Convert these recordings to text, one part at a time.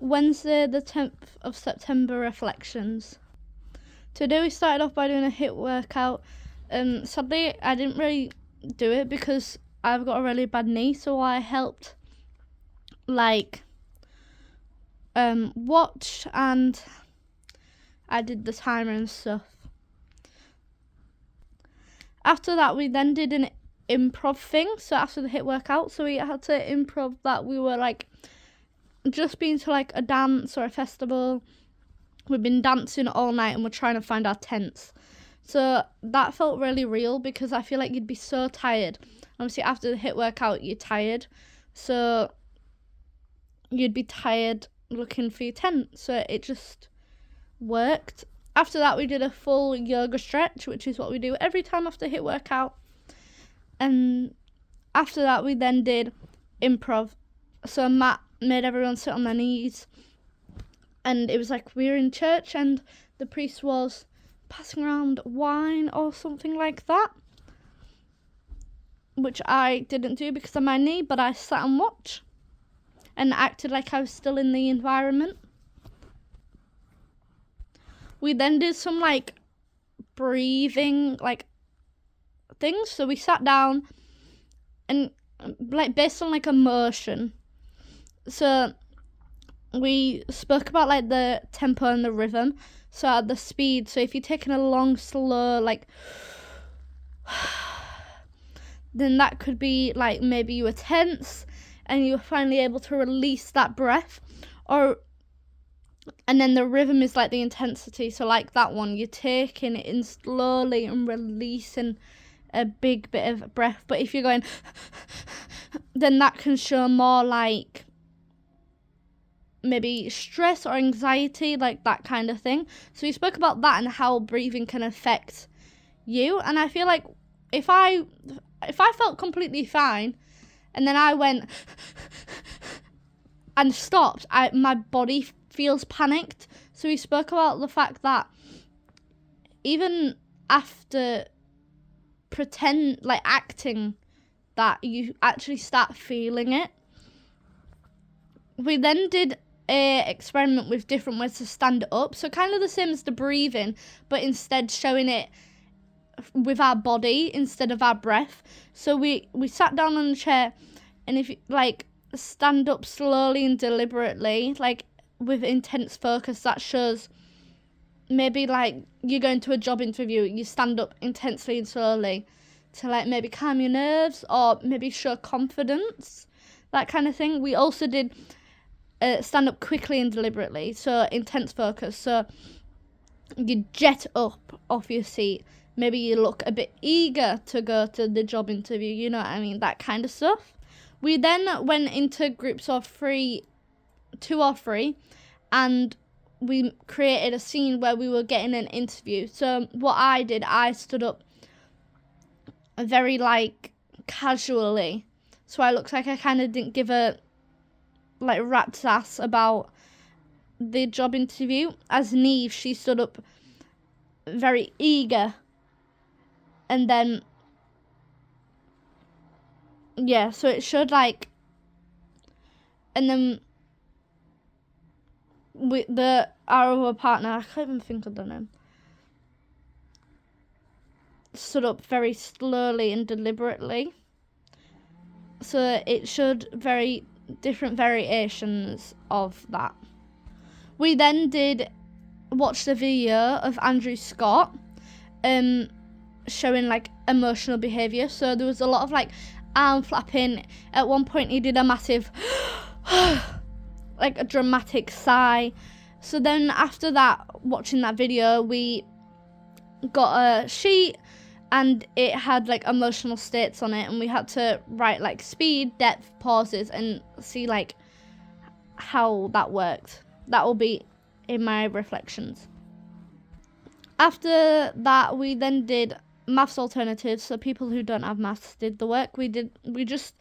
Wednesday the 10th of September reflections. Today we started off by doing a HIIT workout. Sadly I didn't really do it because I've got a really bad knee, so I helped watch and I did the timer and stuff. After that we then did an improv thing, so after the HIIT workout, so we had to improv that we were just been to a dance or a festival. We've been dancing all night and we're trying to find our tents. So that felt really real because I feel like you'd be so tired. Obviously after the HIIT workout you're tired, so you'd be tired looking for your tent, so it just worked. After that we did a full yoga stretch, which is what we do every time after HIIT workout. And after that we then did improv. So Matt made everyone sit on their knees, and it was like we were in church and the priest was passing around wine or something like that, which I didn't do because of my knee, but I sat and watched and acted like I was still in the environment. We then did some breathing things. So we sat down and based on emotion. So we spoke about the tempo and the rhythm. So at the speed, so if you're taking a long, slow, then that could be maybe you were tense and you were finally able to release that breath. And then the rhythm is the intensity. So that one, you're taking it in slowly and releasing a big bit of breath. But if you're going, then that can show more maybe stress or anxiety, that kind of thing. So we spoke about that and how breathing can affect you. And I feel like if I felt completely fine and then I went and stopped, my body feels panicked. So we spoke about the fact that even after acting, that you actually start feeling it. We then did a experiment with different ways to stand up, so kind of the same as the breathing, but instead showing it with our body instead of our breath. So we sat down on the chair, and if you stand up slowly and deliberately, with intense focus, that shows maybe you're going to a job interview, you stand up intensely and slowly to maybe calm your nerves or maybe show confidence, that kind of thing. We also did stand up quickly and deliberately, so intense focus. So you jet up off your seat, maybe you look a bit eager to go to the job interview, you know what I mean, that kind of stuff. We then went into groups of 2 or 3, and we created a scene where we were getting an interview. So what I did, I stood up very casually, so I looked like I kind of didn't give a rat's ass about the job interview. As Neve, she stood up very eager, and then so it showed and then our other partner, I can't even think of the name, stood up very slowly and deliberately. So it showed very different variations of that. We then watch the video of Andrew Scott showing emotional behaviour. So there was a lot of arm flapping. At one point he did a massive a dramatic sigh. So then after that, watching that video, we got a sheet and it had emotional states on it, and we had to write speed, depth, pauses, and see how that worked. That will be in my reflections. After that, we then did maths alternatives. So people who don't have maths did the work. We just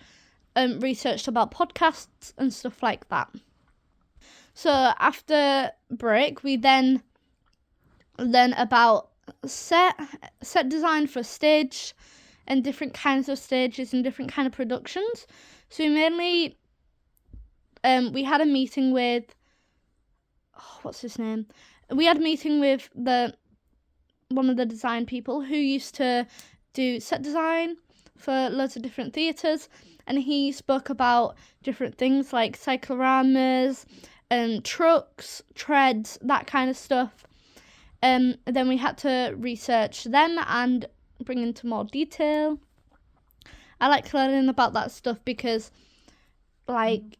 researched about podcasts and stuff like that. So after break, we then learn about set design for stage and different kinds of stages and different kind of productions. So we mainly we had a meeting with what's his name? We had a meeting with one of the design people who used to do set design for loads of different theatres, and he spoke about different things like cycloramas and trucks, treads, that kind of stuff. Then we had to research them and bring into more detail. I like learning about that stuff because, like,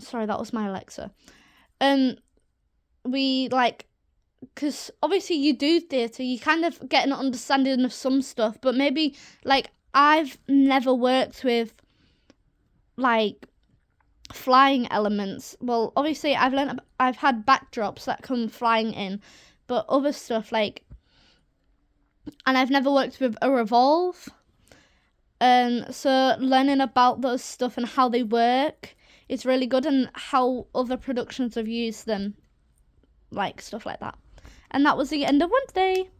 sorry, that was my Alexa. We like, because obviously you do theatre, you kind of get an understanding of some stuff, but maybe, like, I've never worked with, like, flying elements. Well, obviously I've had backdrops that come flying in, but other stuff, like, and I've never worked with a revolve. So learning about those stuff and how they work is really good, and how other productions have used them, like stuff like that. And that was the end of Wednesday.